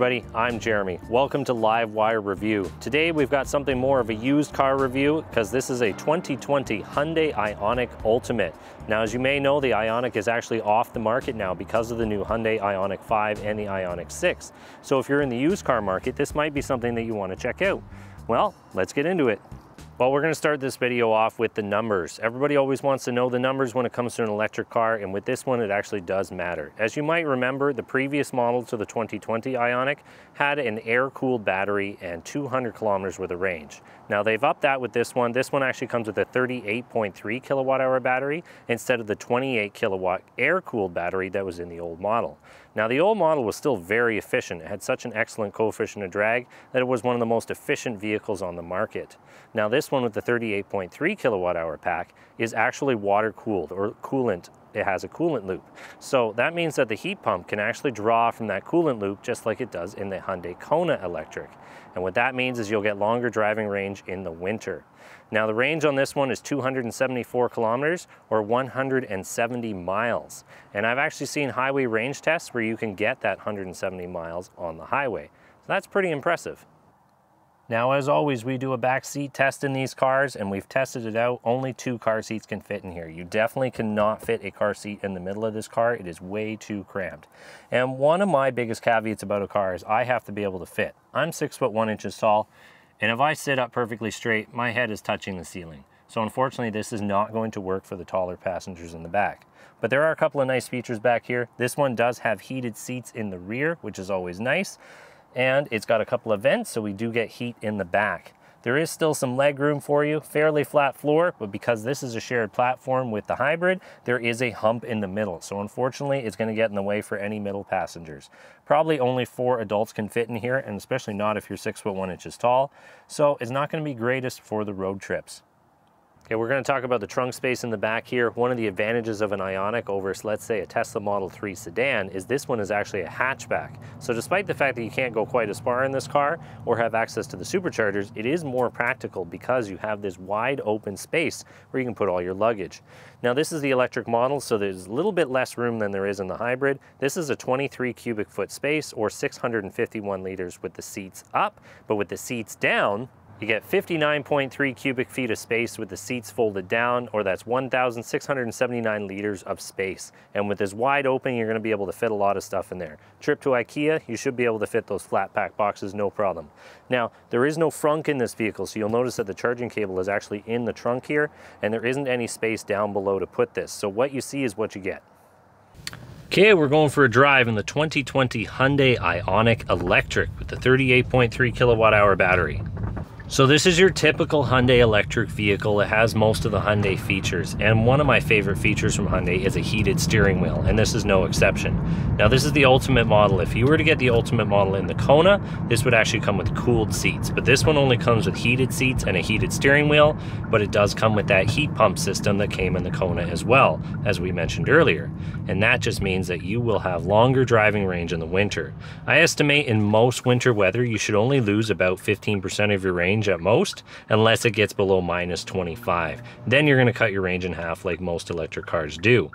everybody, I'm Jeremy. Welcome to Live Wire Review. Today we've got something more of a used car review because this is a 2020 Hyundai Ioniq Ultimate. Now, as you may know, the Ioniq is actually off the market now because of the new Hyundai Ioniq 5 and the Ioniq 6. So if you're in the used car market, this might be something that you want to check out. Well, let's get into it. Well, we're going to start this video off with the numbers. Everybody always wants to know the numbers when it comes to an electric car, and with this one it actually does matter. As you might remember, the previous model to the 2020 Ioniq had an air-cooled battery and 200 kilometers worth of range. Now they've upped that with this one. This one actually comes with a 38.3 kilowatt hour battery instead of the 28 kilowatt air-cooled battery that was in the old model. Now the old model was still very efficient. It had such an excellent coefficient of drag that it was one of the most efficient vehicles on the market. Now this one with the 38.3 kilowatt hour pack is actually water cooled or coolant. It has a coolant loop. So that means that the heat pump can actually draw from that coolant loop just like it does in the Hyundai Kona electric. And what that means is you'll get longer driving range in the winter. Now the range on this one is 274 kilometers or 170 miles. And I've actually seen highway range tests where you can get that 170 miles on the highway. So that's pretty impressive. Now, as always, we do a back seat test in these cars, and we've tested it out. Only 2 car seats can fit in here. You definitely cannot fit a car seat in the middle of this car. It is way too cramped. And one of my biggest caveats about a car is I have to be able to fit. I'm 6 foot 1 inches tall, and if I sit up perfectly straight, my head is touching the ceiling. So unfortunately, this is not going to work for the taller passengers in the back. But there are a couple of nice features back here. This one does have heated seats in the rear, which is always nice. And it's got a couple of vents, so we do get heat in the back. There is still some leg room for you, fairly flat floor, but because this is a shared platform with the hybrid, there is a hump in the middle. So unfortunately, it's going to get in the way for any middle passengers. Probably only 4 adults can fit in here, and especially not if you're 6 foot 1 inches tall. So it's not going to be greatest for the road trips. Okay, we're going to talk about the trunk space in the back here. One of the advantages of an Ioniq over, let's say, a Tesla Model 3 sedan is this one is actually a hatchback. So despite the fact that you can't go quite as far in this car or have access to the superchargers, it is more practical because you have this wide open space where you can put all your luggage. Now this is the electric model, so there's a little bit less room than there is in the hybrid. This is a 23 cubic foot space or 651 liters with the seats up, but with the seats down, you get 59.3 cubic feet of space with the seats folded down, or that's 1,679 liters of space. And with this wide open, you're going to be able to fit a lot of stuff in there. Trip to IKEA, you should be able to fit those flat pack boxes, no problem. Now, there is no frunk in this vehicle, so you'll notice that the charging cable is actually in the trunk here, and there isn't any space down below to put this. So what you see is what you get. Okay, we're going for a drive in the 2020 Hyundai Ioniq Electric with the 38.3 kilowatt hour battery. So this is your typical Hyundai electric vehicle. It has most of the Hyundai features, and one of my favorite features from Hyundai is a heated steering wheel, and this is no exception. Now this is the Ultimate model. If you were to get the Ultimate model in the Kona, this would actually come with cooled seats, but this one only comes with heated seats and a heated steering wheel, but it does come with that heat pump system that came in the Kona as well, as we mentioned earlier. And that just means that you will have longer driving range in the winter. I estimate in most winter weather, you should only lose about 15% of your range at most, unless it gets below minus 25. Then you're going to cut your range in half like most electric cars do.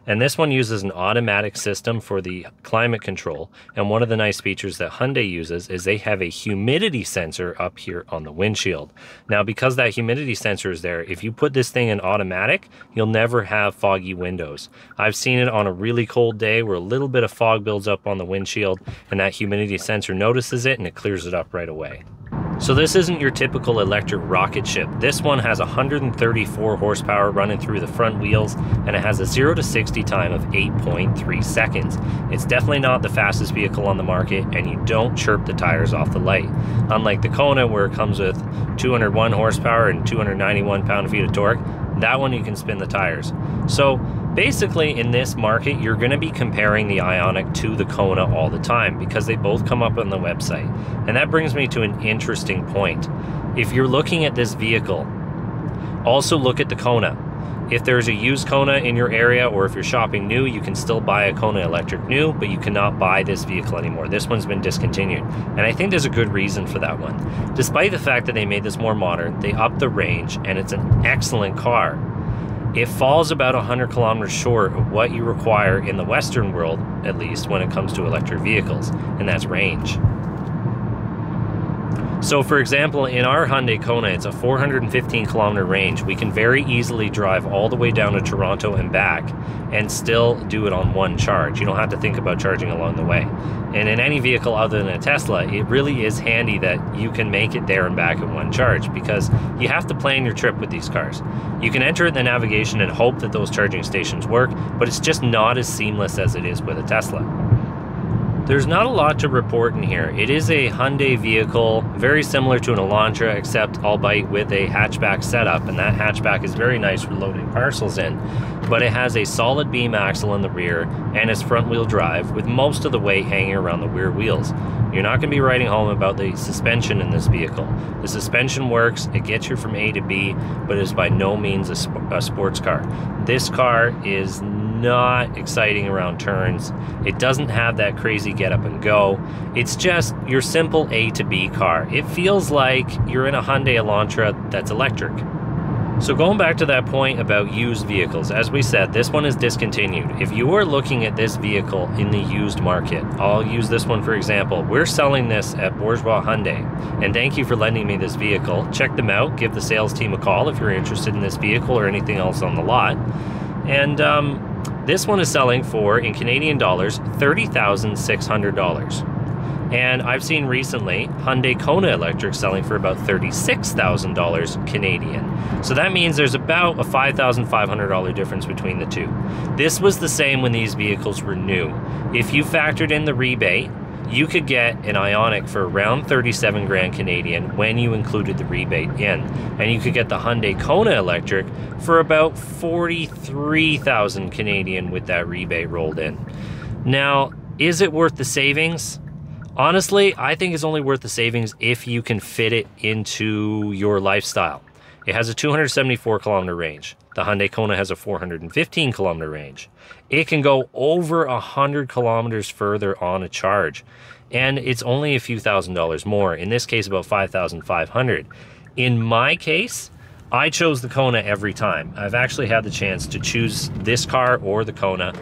And this one uses an automatic system for the climate control, and one of the nice features that Hyundai uses is they have a humidity sensor up here on the windshield. Now because that humidity sensor is there, if you put this thing in automatic, you'll never have foggy windows. I've seen it on a really cold day where a little bit of fog builds up on the windshield, and that humidity sensor notices it and it clears it up right away. So this isn't your typical electric rocket ship. This one has 134 horsepower running through the front wheels, and it has a 0 to 60 time of 8.3 seconds. It's definitely not the fastest vehicle on the market, and you don't chirp the tires off the light. Unlike the Kona, where it comes with 201 horsepower and 291 pound-feet of torque, that one you can spin the tires. So basically in this market, you're going to be comparing the Ioniq to the Kona all the time because they both come up on the website. And that brings me to an interesting point. If you're looking at this vehicle, also look at the Kona. If there's a used Kona in your area, or if you're shopping new, you can still buy a Kona Electric new, but you cannot buy this vehicle anymore. This one's been discontinued. And I think there's a good reason for that one. Despite the fact that they made this more modern, they upped the range, and it's an excellent car. it falls about 100 kilometers short of what you require in the Western world, at least when it comes to electric vehicles, and that's range. So for example, in our Hyundai Kona, it's a 415 kilometer range. We can very easily drive all the way down to Toronto and back and still do it on one charge. You don't have to think about charging along the way. And in any vehicle other than a Tesla, it really is handy that you can make it there and back in one charge, because you have to plan your trip with these cars. You can enter it in the navigation and hope that those charging stations work, but it's just not as seamless as it is with a Tesla. There's not a lot to report in here. It is a Hyundai vehicle, very similar to an Elantra, except albeit with a hatchback setup, and that hatchback is very nice for loading parcels in. But it has a solid beam axle in the rear, and it's front wheel drive, with most of the weight hanging around the rear wheels. You're not going to be writing home about the suspension in this vehicle. The suspension works, it gets you from A to B, but is by no means a sports car. This car is not exciting around turns. It doesn't have that crazy get up and go. It's just your simple A to B car. It feels like you're in a Hyundai Elantra that's electric. So going back to that point about used vehicles, as we said, this one is discontinued. If you are looking at this vehicle in the used market, I'll use this one for example. We're selling this at Bourgeois Hyundai, and thank you for lending me this vehicle. Check them out, give the sales team a call if you're interested in this vehicle or anything else on the lot. And this one is selling for, in Canadian dollars, $30,600. And I've seen recently Hyundai Kona Electric selling for about $36,000 Canadian. So that means there's about a $5,500 difference between the two. This was the same when these vehicles were new. If you factored in the rebate, you could get an Ioniq for around 37 grand Canadian when you included the rebate in. And you could get the Hyundai Kona Electric for about 43,000 Canadian with that rebate rolled in. Now, is it worth the savings? Honestly, I think it's only worth the savings if you can fit it into your lifestyle. It has a 274 kilometer range. The Hyundai Kona has a 415 kilometer range. It can go over 100 kilometers further on a charge. And it's only a few $1,000s more. In this case, about 5,500. In my case, I chose the Kona every time. I've actually had the chance to choose this car or the Kona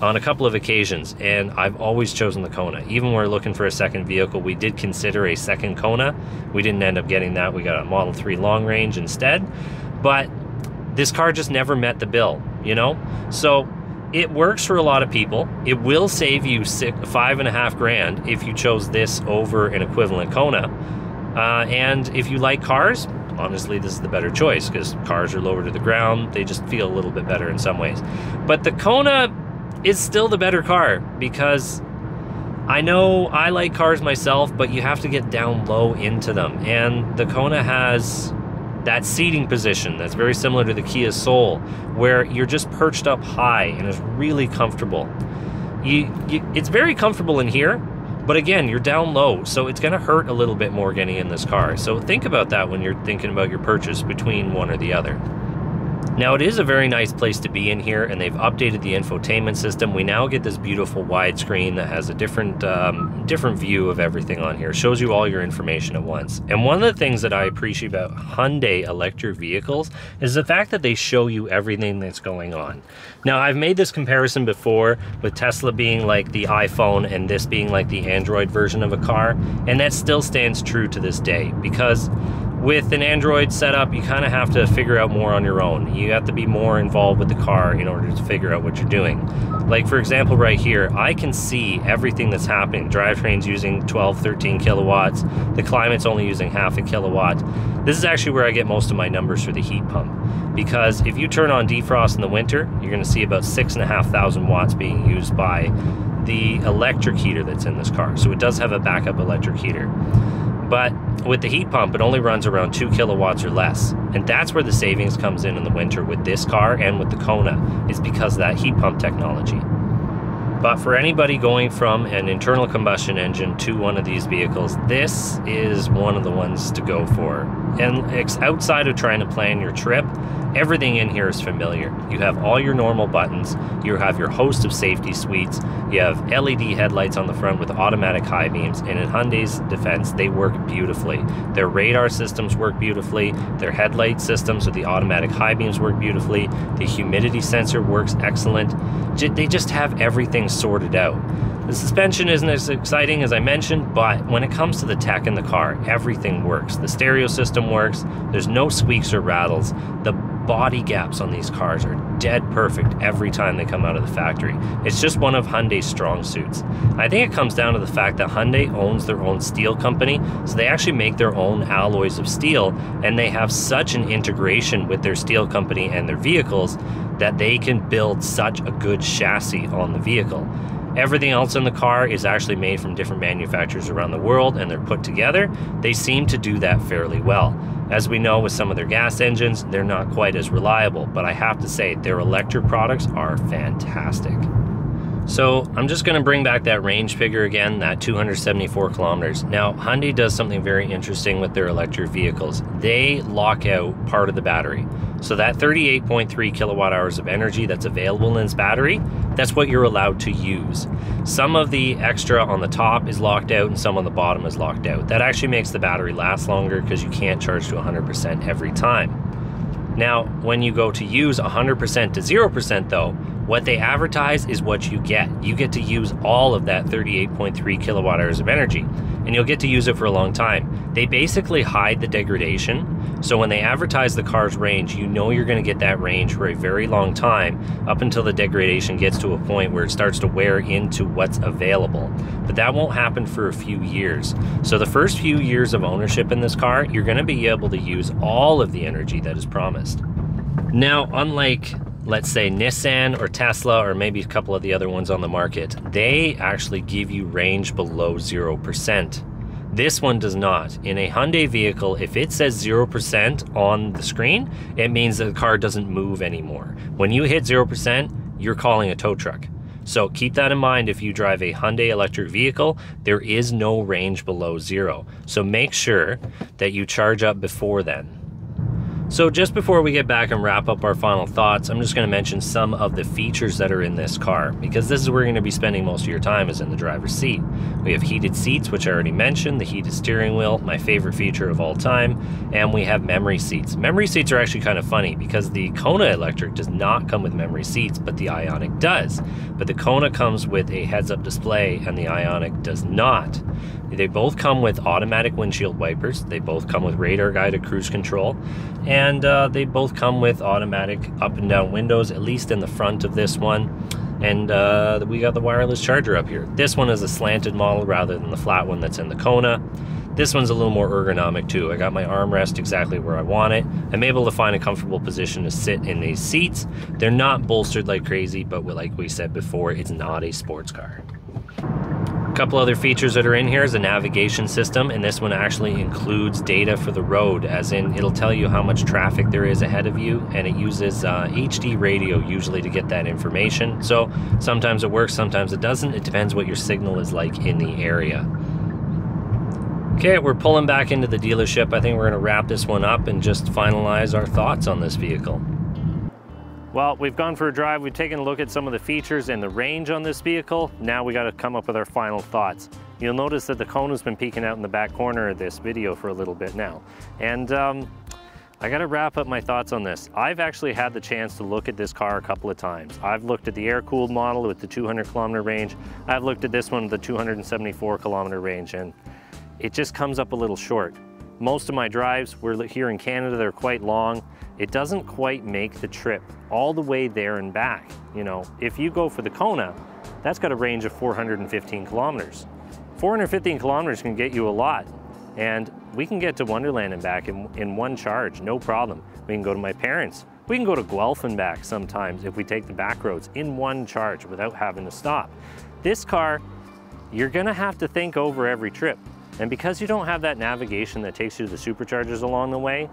on a couple of occasions, and I've always chosen the Kona. Even when we're looking for a second vehicle, we did consider a second Kona. We didn't end up getting that. We got a Model 3 long range instead. But this car just never met the bill, you know? So it works for a lot of people. It will save you $5.5 grand if you chose this over an equivalent Kona. And if you like cars, honestly, this is the better choice, because cars are lower to the ground. They just feel a little bit better in some ways. But the Kona is still the better car, because I know I like cars myself, but you have to get down low into them. And the Kona has that seating position that's very similar to the Kia Soul, where you're just perched up high and is really comfortable. It's very comfortable in here, but again, you're down low, so it's gonna hurt a little bit more getting in this car. So think about that when you're thinking about your purchase between one or the other. Now, it is a very nice place to be in here, and they've updated the infotainment system. We now get this beautiful widescreen that has a different view of everything on here. It shows you all your information at once. And one of the things that I appreciate about Hyundai electric vehicles is the fact that they show you everything that's going on. Now, I've made this comparison before with Tesla being like the iPhone and this being like the Android version of a car, and that still stands true to this day, because with an Android setup, you kind of have to figure out more on your own. You have to be more involved with the car in order to figure out what you're doing. Like, for example, right here, I can see everything that's happening. Drivetrain's using 12, 13 kilowatts. The climate's only using half a kilowatt. This is actually where I get most of my numbers for the heat pump. Because if you turn on defrost in the winter, you're going to see about 6,500 watts being used by the electric heater that's in this car. So it does have a backup electric heater. But with the heat pump, it only runs around 2 kilowatts or less. And that's where the savings comes in the winter with this car and with the Kona, is because of that heat pump technology. But for anybody going from an internal combustion engine to one of these vehicles, this is one of the ones to go for. And outside of trying to plan your trip, everything in here is familiar. You have all your normal buttons, you have your host of safety suites, you have LED headlights on the front with automatic high beams, and in Hyundai's defense, they work beautifully. Their radar systems work beautifully, their headlight systems with the automatic high beams work beautifully, the humidity sensor works excellent. They just have everything sorted out. The suspension isn't as exciting as I mentioned, but when it comes to the tech in the car, everything works. The stereo system works, there's no squeaks or rattles. The body gaps on these cars are dead perfect every time they come out of the factory. It's just one of Hyundai's strong suits. I think it comes down to the fact that Hyundai owns their own steel company, so they actually make their own alloys of steel, and they have such an integration with their steel company and their vehicles that they can build such a good chassis on the vehicle. Everything else in the car is actually made from different manufacturers around the world, and they're put together. They seem to do that fairly well. As we know with some of their gas engines, they're not quite as reliable, but I have to say their electric products are fantastic. So I'm just going to bring back that range figure again, that 274 kilometers. Now, Hyundai does something very interesting with their electric vehicles. They lock out part of the battery. So that 38.3 kilowatt hours of energy that's available in its battery, that's what you're allowed to use. Some of the extra on the top is locked out and some on the bottom is locked out. That actually makes the battery last longer because you can't charge to 100% every time. Now, when you go to use 100% to 0% though, what they advertise is what you get. You get to use all of that 38.3 kilowatt hours of energy, and you'll get to use it for a long time. They basically hide the degradation, so when they advertise the car's range, you know you're going to get that range for a very long time, up until the degradation gets to a point where it starts to wear into what's available. But that won't happen for a few years. So the first few years of ownership in this car, you're going to be able to use all of the energy that is promised. Now, unlike, let's say, Nissan or Tesla or maybe a couple of the other ones on the market, they actually give you range below 0%. This one does not. In a Hyundai vehicle, if it says 0% on the screen, it means that the car doesn't move anymore. When you hit 0%, you're calling a tow truck. So keep that in mind if you drive a Hyundai electric vehicle, there is no range below 0. So make sure that you charge up before then. So just before we get back and wrap up our final thoughts, I'm just going to mention some of the features that are in this car, because this is where you're going to be spending most of your time, is in the driver's seat. We have heated seats, which I already mentioned, the heated steering wheel, my favorite feature of all time, and we have memory seats. Memory seats are actually kind of funny because the Kona Electric does not come with memory seats, but the Ioniq does. But the Kona comes with a heads-up display and the Ioniq does not. They both come with automatic windshield wipers, they both come with radar guided cruise control, and they both come with automatic up and down windows, at least in the front of this one. And we got the wireless charger up here. This one is a slanted model rather than the flat one that's in the Kona. This one's a little more ergonomic too. I got my armrest exactly where I want it. I'm able to find a comfortable position to sit in these seats. They're not bolstered like crazy, but like we said before, it's not a sports car. A couple other features that are in here is a navigation system, and this one actually includes data for the road, as in it'll tell you how much traffic there is ahead of you, and it uses HD radio usually to get that information. So sometimes it works, sometimes it doesn't. It depends what your signal is like in the area. Okay, we're pulling back into the dealership. I think we're going to wrap this one up and just finalize our thoughts on this vehicle. Well, we've gone for a drive, we've taken a look at some of the features and the range on this vehicle. Now we got to come up with our final thoughts. You'll notice that the Kona's been peeking out in the back corner of this video for a little bit now. And I got to wrap up my thoughts on this. I've actually had the chance to look at this car a couple of times. I've looked at the air-cooled model with the 200 kilometer range. I've looked at this one with the 274 kilometer range, and it just comes up a little short. Most of my drives, we're here in Canada, they're quite long. It doesn't quite make the trip all the way there and back. You know, if you go for the Kona, that's got a range of 415 kilometers. 415 kilometers can get you a lot. And we can get to Wonderland and back in one charge, no problem. We can go to my parents. We can go to Guelph and back sometimes if we take the back roads in one charge without having to stop. This car, you're gonna have to think over every trip. And because you don't have that navigation that takes you to the superchargers along the way,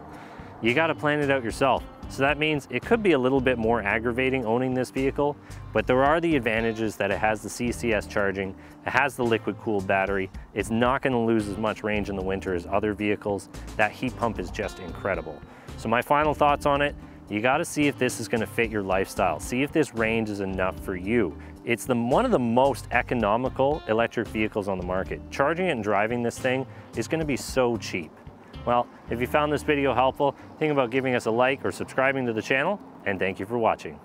you got to plan it out yourself. So that means it could be a little bit more aggravating owning this vehicle, but there are the advantages that it has the CCS charging, it has the liquid cooled battery, it's not going to lose as much range in the winter as other vehicles. That heat pump is just incredible. So my final thoughts on it, you got to see if this is going to fit your lifestyle. See if this range is enough for you. It's one of the most economical electric vehicles on the market. Charging it and driving this thing is going to be so cheap. Well, if you found this video helpful, think about giving us a like or subscribing to the channel, and thank you for watching.